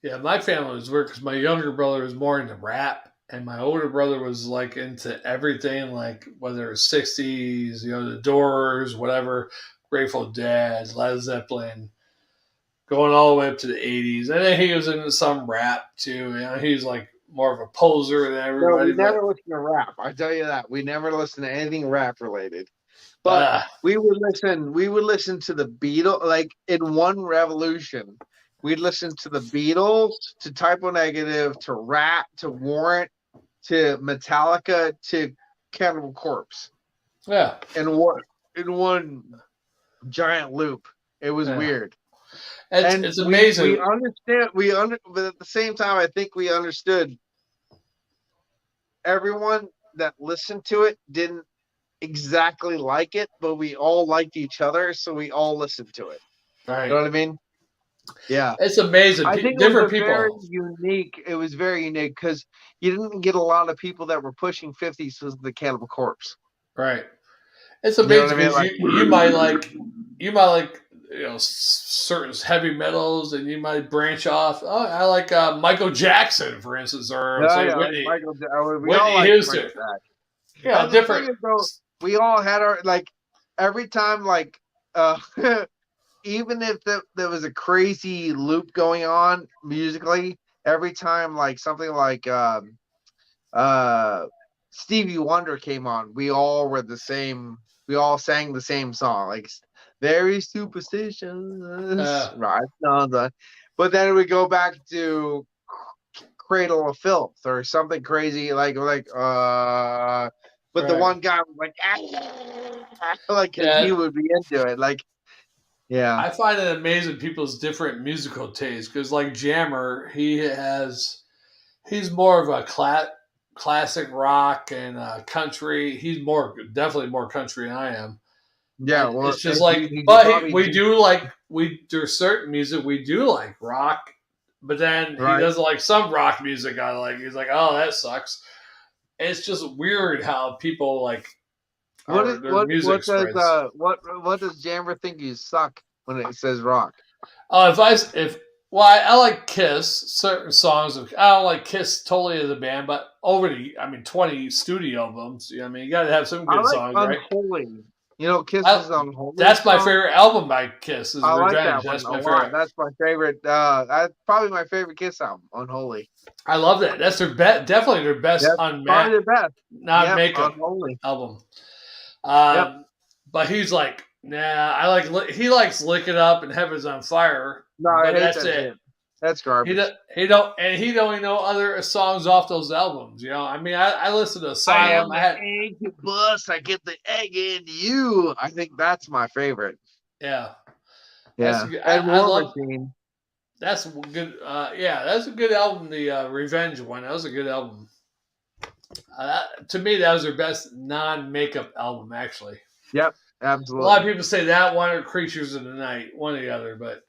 Yeah, my family was weird because my younger brother was more into rap, and my older brother was like into everything, like whether it's '60s, the Doors, whatever, Grateful Dead, Led Zeppelin, going all the way up to the '80s, and then he was into some rap too. He's like more of a poser than No, we everybody, but never listened to rap. I tell you that. We never listened to anything rap related. But we would listen to the Beatles, like in one revolution. We'd listen to the Beatles, to Type O Negative, to Rat, to Warrant, to Metallica, to Cannibal Corpse. yeah, In one giant loop. It was yeah, weird. And it's we amazing, understand but at the same time I think we understood everyone that listened to it didn't exactly like it, but we all liked each other, so we all listened to it. You right? know what I mean? Yeah. It's amazing. I think Different it was very unique because you didn't get a lot of people that were pushing 50s with the Cannibal Corpse. right? It's You know what I amazing mean? because Like, you might like certain heavy metals, and you might branch off. Oh, I like Michael Jackson, for instance, or yeah, say yeah, like we all Whitney liked Michael Houston. Jackson. And the thing Different. is, though, we all had our like every time, like uh, even if there was a crazy loop going on musically, every time like something like uh, Stevie Wonder came on, we all were the same. We all sang the same song, like very superstitious, Uh, right? But then we go back to Cradle of Filth or something crazy but the right. one guy was like, ah, like, because he Yeah, would be into it, like, yeah, I find it amazing people's different musical tastes because, like Jammer, he's more of a classic rock and country. He's definitely more country than I am. yeah. And Well, it's just like, he could but probably we do do like there's certain music we do like rock, but then he right. doesn't like some rock music. I like. He's like, oh, that sucks. And it's just weird how people like What is their music spreads. what does Jammer think you suck when it says rock? Oh, I like Kiss certain songs I don't like Kiss totally as a band, but over the 20 studio albums. You got to have some I good like songs, right? Unholy. Kiss I, is Unholy that's my song. favorite album by Kiss is I like Revenge. that one That's a my lot. favorite. That's my favorite. That's probably my favorite Kiss album, Unholy. I love that. That's definitely their best That's probably the best. non Yep, makeup Unholy. album. Yep. But he's like, nah. He likes Lick It Up and Heaven's on Fire, No, I but hate that's that it. shit. That's garbage. He don't even know other songs off those albums. I listen to I am Asylum. the egg to bust. I get the egg into you. I think that's my favorite. Yeah, that's Yeah, good. and I War love. Machine. That's good. Yeah, that's a good album. The Revenge one. That was a good album. To me, that was their best non-makeup album, actually. Yep. A lot of Absolutely. people say that one or Creatures of the Night, one or the other. But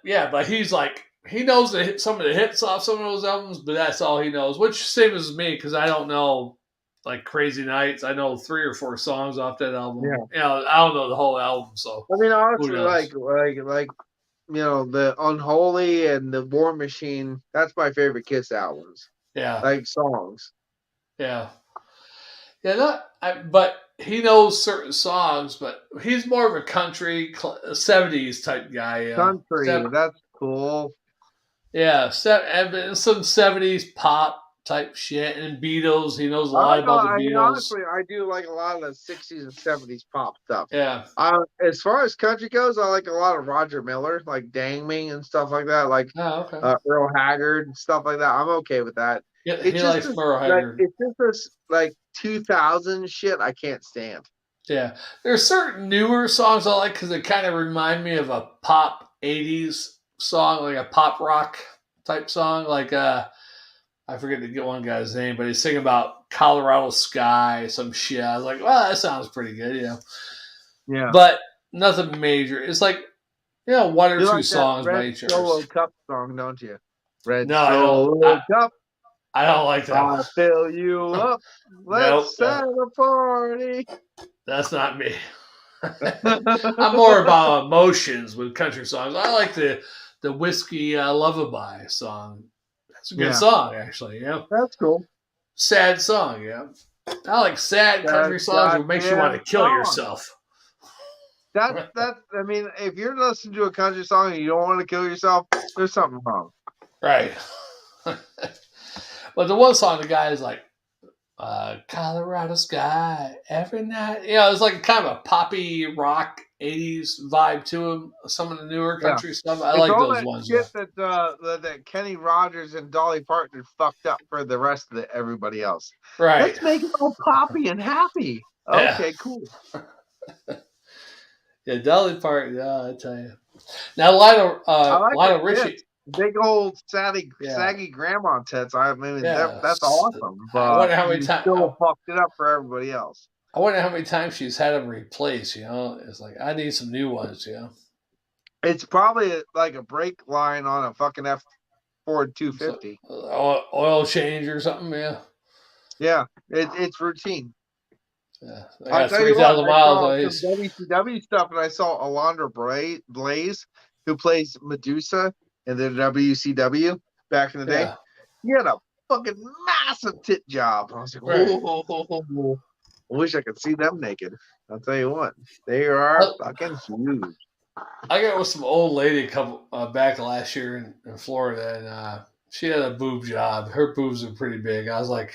yeah, but he's like he knows some of the hits off some of those albums, but that's all he knows. Which same as me because I don't know like Crazy Nights. I know 3 or 4 songs off that album. Yeah. You know, I don't know the whole album, so I mean, who honestly, knows? the Unholy and the War Machine. That's my favorite Kiss albums. Yeah, Like songs. yeah, yeah. But he knows certain songs, but he's more of a country 70s type guy. You know, Country. That's cool. yeah, and some 70s pop type shit and Beatles. He knows a lot about the I mean, Beatles. honestly, I do like a lot of the 60s and 70s pop stuff. Yeah. As far as country goes, I like a lot of Roger Miller, like Dang Me and stuff like that, like Oh, okay. Earl Haggard and stuff like that. I'm okay with that. Yeah, It's he just likes this, Merle Haggard. it's just this like 2000 shit I can't stand. Yeah, there's certain newer songs I like because they kind of remind me of a pop '80s song, like a pop rock type song. Like I forget to get one guy's name, but he's singing about Colorado Sky, some shit. I was like, well, that sounds pretty good, you know. Yeah. But nothing major. It's like one or You two like that songs by Red each Solo artist. Cup song, don't you? Red No, I don't. Solo Cup, I don't like that I'll fill you one. up. Nope, Let's have a party. that's not me. I'm more about emotions with country songs. I like the Whiskey Lullaby song. That's a good Yeah, song, actually. Yeah, that's cool. sad song. Yeah, I like sad That country songs that makes you want to goddamn kill song. yourself. That's. I mean, if you're listening to a country song and you don't want to kill yourself, there's something wrong. Right. But the one song, the guy is like, Colorado Sky every night. You know, it's like kind of a poppy rock 80s vibe to him. Some of the newer Yeah, country stuff. I it's like all those that ones. Yeah. shit that Kenny Rogers and Dolly Parton fucked up for the rest of everybody else. Right. Let's make it all poppy and happy. Yeah. Okay, cool. Yeah, Dolly Parton. Yeah, I tell you. Now, Lionel the Richie. tits. Big old saggy Yeah. grandma tits. I mean, Yeah. that's awesome. I But wonder how many you times. still fucked it up for everybody else. I wonder how many times she's had them replaced. You know, it's like I need some new ones. You know, It's probably like a brake line on a fucking F Ford so, 250. oil change or something. Yeah, Yeah, it's routine. yeah. I I'll got tell you what, 3,000 I miles saw on some these. WCW stuff, and I saw Alondra Blaze, who plays Medusa in the WCW back in the day. Yeah, He had a fucking massive tit job. I was like, right. whoa. I wish I could see them naked. I'll tell you what, they are fucking huge. I got with some old lady a couple back last year in Florida, and she had a boob job. Her boobs are pretty big. I was like,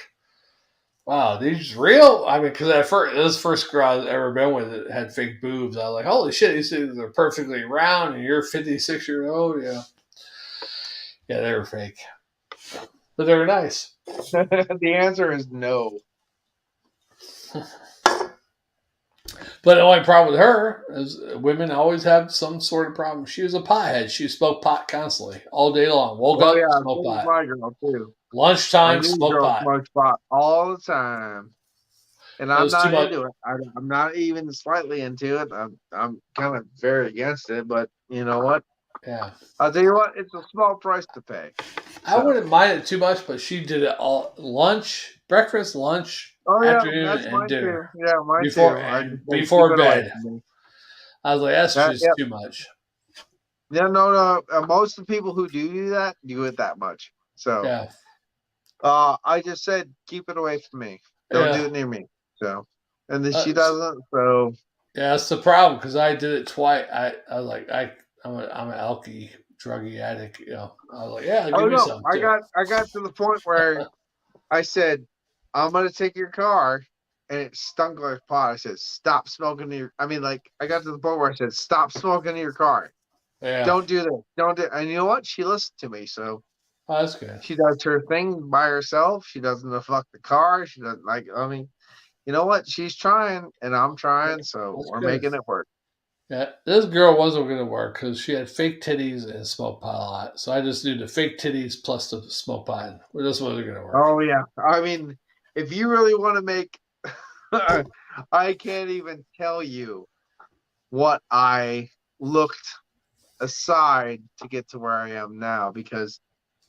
wow, these real? I mean, because at first, this first girl I've ever been with that had fake boobs. I was like, holy shit, these things are perfectly round, and you're 56-year-old. Yeah, yeah, they were fake, but they were nice. The answer is no. But the only problem with her is women always have some sort of problem. She was a pothead. She smoked pot constantly, all day long. Woke Oh up, yeah, so smoked was pot. my girl too. My Lunchtime, new smoked girl pot. smokes pot all the time. And It I'm was too not much. into it. I'm not even slightly into it. I'm kind of very against it. But you know what? Yeah. I'll tell you what. It's a small price to pay. I wouldn't mind it too much, but she did it all breakfast, lunch, Oh yeah, afternoon, that's and mine dinner too. Yeah, mine before too. I just say keep before it away bed. from me. I was like, that's just Yeah, too much. yeah, no. Most of the people who do that do it that much. So, Yeah. I just said keep it away from me. Don't do Yeah. it near me. So, and then she Uh, doesn't. So, yeah, that's the problem because I did it twice. I was like, I'm an alky druggy addict. You know, I was like, yeah, oh give me no, some I too. got to the point where I said, I'm gonna take your car, and it stunk like pot. I said, stop smoking in your. I mean, like I got to the point where I said, stop smoking in your car. Yeah. Don't do this. Don't do. And you know what? She listened to me, so Oh, that's good. she does her thing by herself. She doesn't fuck the car. She doesn't like. I mean, you know what? She's trying, and I'm trying, so That's we're good. making it work. Yeah, this girl wasn't going to work because she had fake titties and smoked pot a lot. So I just knew the fake titties plus the smoke pot. Well, this wasn't going to work. Oh yeah. I mean, if you really want to make I can't even tell you what I looked aside to get to where I am now because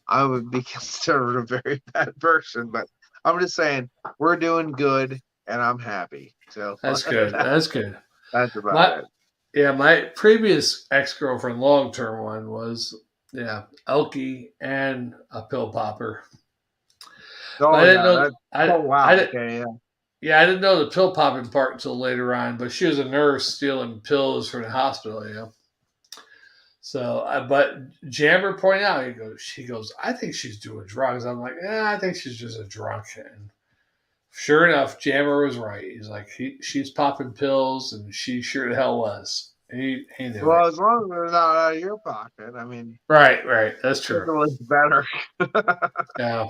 I would be considered a very bad person. But I'm just saying we're doing good and I'm happy. So That's good. That's good. that's about My it. my previous ex girlfriend, long term one, was Elkie and a pill popper. But Oh I didn't yeah, know that's oh I wow. didn't Okay, yeah. yeah, I didn't know the pill popping part until later on. But she was a nurse stealing pills from the hospital. So, but Jammer pointed out, she goes, I think she's doing drugs. I'm like, I think she's just a drunk. And sure enough, Jammer was right. He's like, she's popping pills, and she sure the hell was. He knew it. Well, as long as they're not out of your pocket, I mean, Right. That's it's true. always better. Yeah.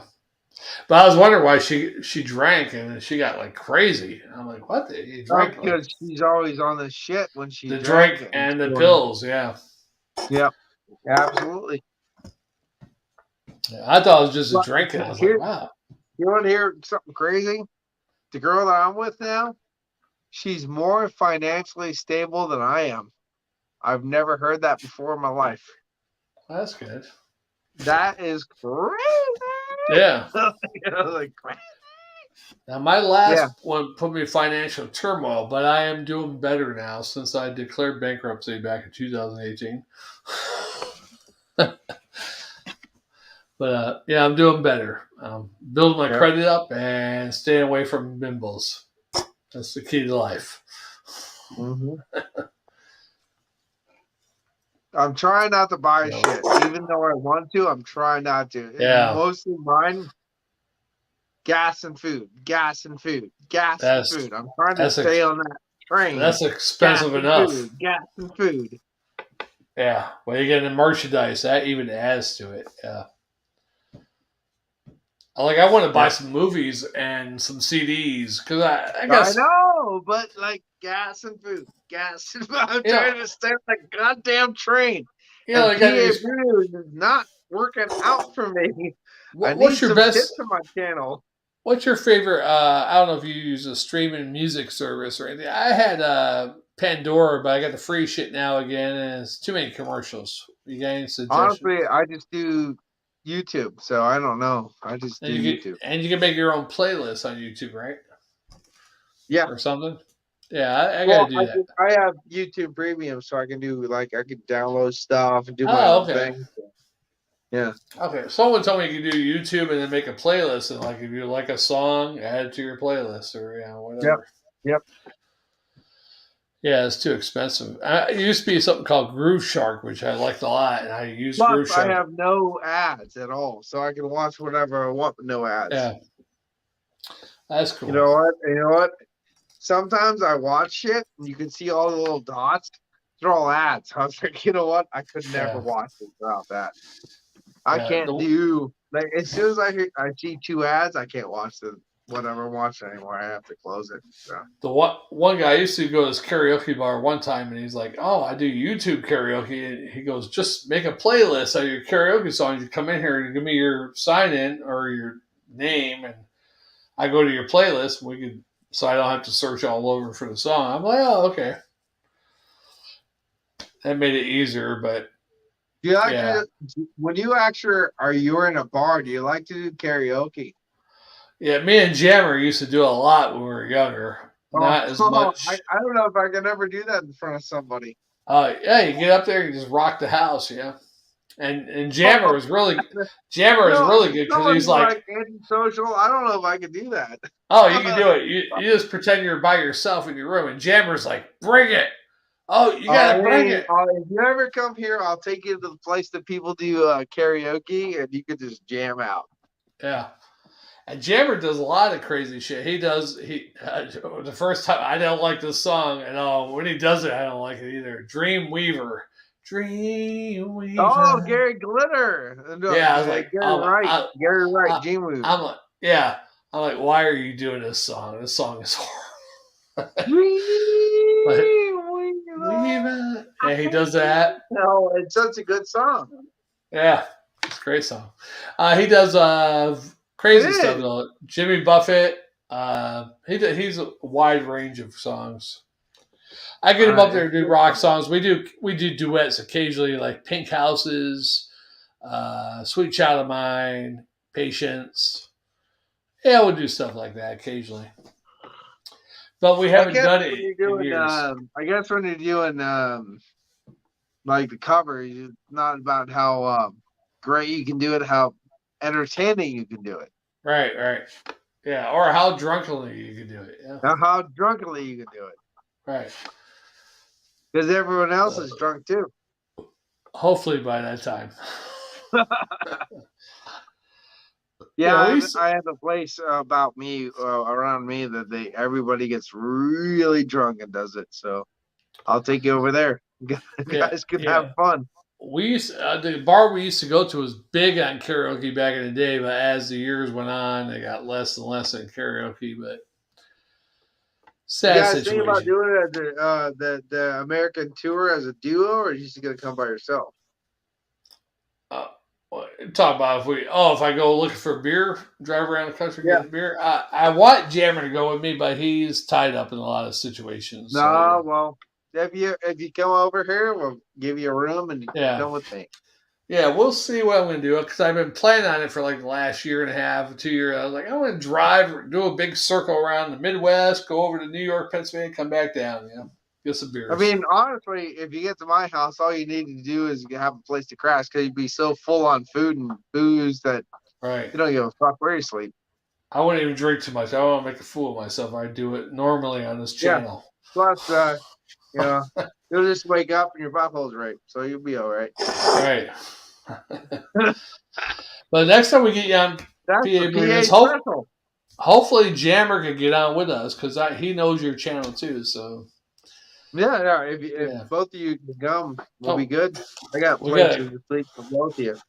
But I was wondering why she drank and she got like crazy. I'm like, what? You drank like Because she's always on the shit when she the drank drink it. and the pills. Yeah. Yep, absolutely. I thought it was just a But drink. And I was like, here, wow. you want to hear something crazy? The girl that I'm with now, she's more financially stable than I am. I've never heard that before in my life. That's good. That is crazy. Yeah. Like, Now, my yeah. last one put me in financial turmoil, but I am doing better now since I declared bankruptcy back in 2018. But I'm doing better. Building my Yep. credit up and staying away from bimbles. That's the key to life. Hmm. I'm trying not to buy shit, even though I want to. I'm trying not to. And Yeah, mostly mine, gas and food, gas and food, gas and that's food. I'm trying to that's stay on that train. that's Gas expensive and enough. food, gas and food. Yeah, when you get the merchandise, that even adds to it. Yeah, I want to buy Yeah. some movies and some CDs because I I guess know, but like gas and food, gas and food. I'm you know trying to stay on that goddamn train. And you got PA these. Brews is not working out for me. I What's need your some best? tips on my channel. What's your favorite? I don't know if you use a streaming music service or anything. I had Pandora, but I got the free shit now again, and it's too many commercials. You got any suggestions? Honestly, I just do YouTube, so I don't know. I just do YouTube. And you can make your own playlist on YouTube, right, Yeah. or something. Yeah, I got to Well, do that. I have YouTube Premium, so I can do like I can download stuff and do my Oh, own okay. thing. Yeah. Okay. Someone told me you could do YouTube and then make a playlist, and like if you like a song, add it to your playlist or Yep. whatever. Yep. Yeah, it's too expensive. It used to be something called Groove Shark, which I liked a lot, and I used Plus, Groove I Shark. have no ads at all, so I can watch whatever I want with no ads. Yeah, that's You cool. know what? You know what? Sometimes I watch shit and you can see all the little dots. They're all ads. I was like, you know what? I could never Yeah, watch it without that. I yeah. can't do like as soon as I see two ads, I can't watch the whatever I'm watching anymore. I have to close it. So. The one guy used to go to this karaoke bar one time, and he's like, "Oh, I do YouTube karaoke." And he goes, "Just make a playlist of your karaoke songs. You come in here and give me your sign in or your name, and I go to your playlist. And we could, so I don't have to search all over for the song." I'm like, "Oh, okay." That made it easier, but Do you like yeah, to when you actually are you're in a bar? Do you like to do karaoke? yeah. Me and Jammer used to do a lot when we were younger. Oh, Not as much. I don't know if I can ever do that in front of somebody. Yeah, you get up there and just rock the house, yeah. And You Jammer is know, really good because he's somebody's like, like antisocial. I don't know if I could do that. oh, you can do it. You just pretend you're by yourself in your room, and Jammer's like, bring it. Oh, you gotta bring Hey, it. if you ever come here, I'll take you to the place that people do karaoke, and you could just jam out. Yeah. And Jammer does a lot of crazy shit. The first time I don't like this song, and when he does it, I don't like it either. Dreamweaver, Oh, Dreamweaver. Gary Glitter. No, Yeah, I was like, Gary Wright, I, G Move. I'm like, yeah, I'm like, why are you doing this song? This song is horrible. But Dreamweaver. yeah, he does that. No, it's such a good song. Yeah, it's a great song. He does It crazy stuff is. though. Jimmy Buffett, He's a wide range of songs. I get him up there It's to do good. rock songs. We do duets occasionally, like Pink Houses, Sweet Child of Mine, Patience. Yeah, we'll do stuff like that occasionally. But we I haven't guess done when it you're in doing, years. I guess when you're doing like the cover, it's not about how great you can do it, how entertaining you can do it, Right, right. Yeah, or how drunkenly you can do it. Yeah, now how drunkenly you can do it, right. because everyone else is drunk too. Hopefully by that time. Yeah, Yeah, I we have, used I have a place about me around me that everybody gets really drunk and does it. So I'll take you over there. yeah, Guys can yeah. have fun. The bar we used to go to was big on karaoke back in the day, but as the years went on, they got less and less in karaoke. But You sad guys think about situation. doing it as the American tour as a duo, or are you just gonna come by yourself? Uh, Talk about if I go looking for beer, drive around the country Yeah. getting beer. I want Jammer to go with me, but he's tied up in a lot of situations. So No, well, if you come over here, we'll give you a room and you can yeah, come with me. yeah, we'll see what I'm going to do because I've been planning on it for like the last year and a half, 2 years. I was like, I want to drive, do a big circle around the Midwest, go over to New York, Pennsylvania, come back down. Get some I beers. mean, honestly, if you get to my house, all you need to do is have a place to crash because you'd be so full on food and booze that Right. you don't give a fuck where you sleep. I wouldn't even drink too much. I don't want to make a fool of myself. I do it normally on this Yeah. channel. Plus, you know, you'll just wake up and your butthole's right, so you'll be all right. Right. But next time we get you on That's the PA PA Breeders, special. hopefully Jammer can get on with us because he knows your channel too. So Yeah, yeah. If yeah. both of you can come, we'll be Oh, good. I got we got places to sleep for both of you.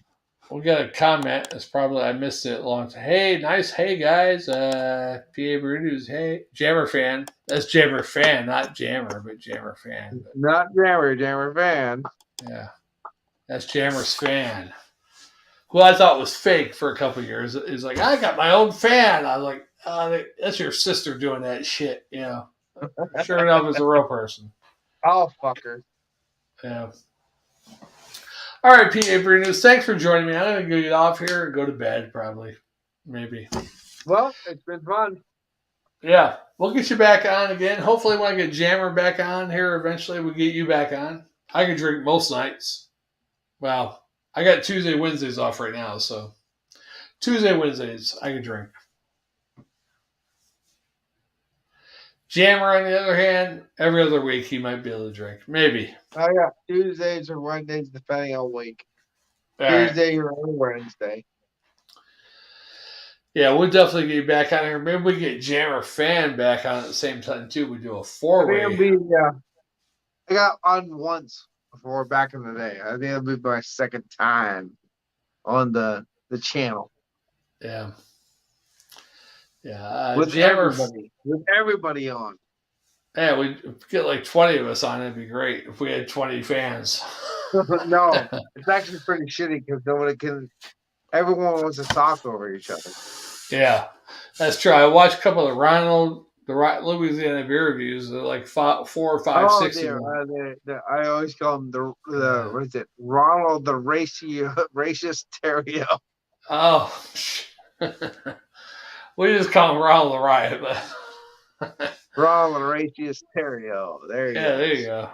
a comment. It's probably I missed it long time. Hey, nice. Hey guys, PA Breeders. Hey, Jammer fan. That's Jammer fan, not Jammer, but Jammer fan. But Not Jammer fan. yeah, that's Jammer's fan. Who I thought was fake for a couple of years. He's like, I got my own fan. I was like, that's your sister doing that shit. Sure enough, it's a real person. Oh, fucker. Yeah. All right, PA News. Thanks for joining me. I'm gonna get off here and go to bed, probably, maybe. Well, it's been fun. Yeah, we'll get you back on again. Hopefully, when I get Jammer back on here, eventually we'll get you back on. I can drink most nights. Well, I got Tuesday, Wednesdays off right now, so Tuesday, Wednesdays I can drink. Jammer, on the other hand, every other week he might be able to drink. Maybe. I got Tuesdays or Wednesdays, depending on week. All right. Tuesday or Wednesday. Yeah, we'll definitely get you back on here. Maybe we get Jammer Fan back on at the same time, too. We do a I think four-way. it'll be, I got on once before back in the day. I think it'll be my second time on the channel. Yeah. Yeah. With Jammer. everybody on. Yeah, we get like 20 of us on. It'd be great if we had 20 fans. No, it's actually pretty shitty because everyone wants to talk over each other. Yeah, that's true. I watched a couple of the Louisiana beer reviews. They're like 4 or 5, 6 of them. I always call them the what is it? Ronald the racist Terrio. Oh, we just call him Ronald the Riot, but Ronald the racist Terrio. There you go. Yeah, there you go.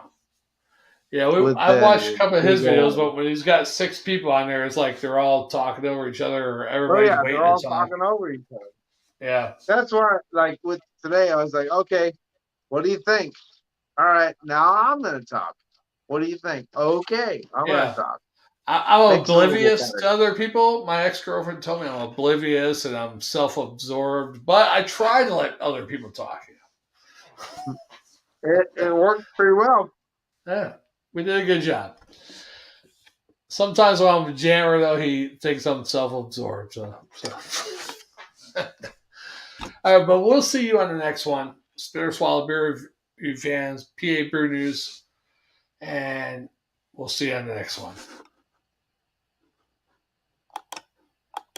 Yeah, I watched a couple of his videos, but when he's got 6 people on there, it's like they're all talking over each other, or everybody's waiting they're all to talk. talking over each other. Yeah, that's why. Like with today, I was like, okay, what do you think? All right, now I'm gonna talk. What do you think? Okay, I'm gonna talk. I'm oblivious to other people. My ex-girlfriend told me I'm oblivious and I'm self-absorbed, but I try to let other people talk. It worked pretty well. Yeah, we did a good job. Sometimes when I'm a Jammer, though, he thinks I'm self-absorbed. So. All right, but we'll see you on the next one. Spitter Swallow Beer Review fans, PA Brew News, and we'll see you on the next one.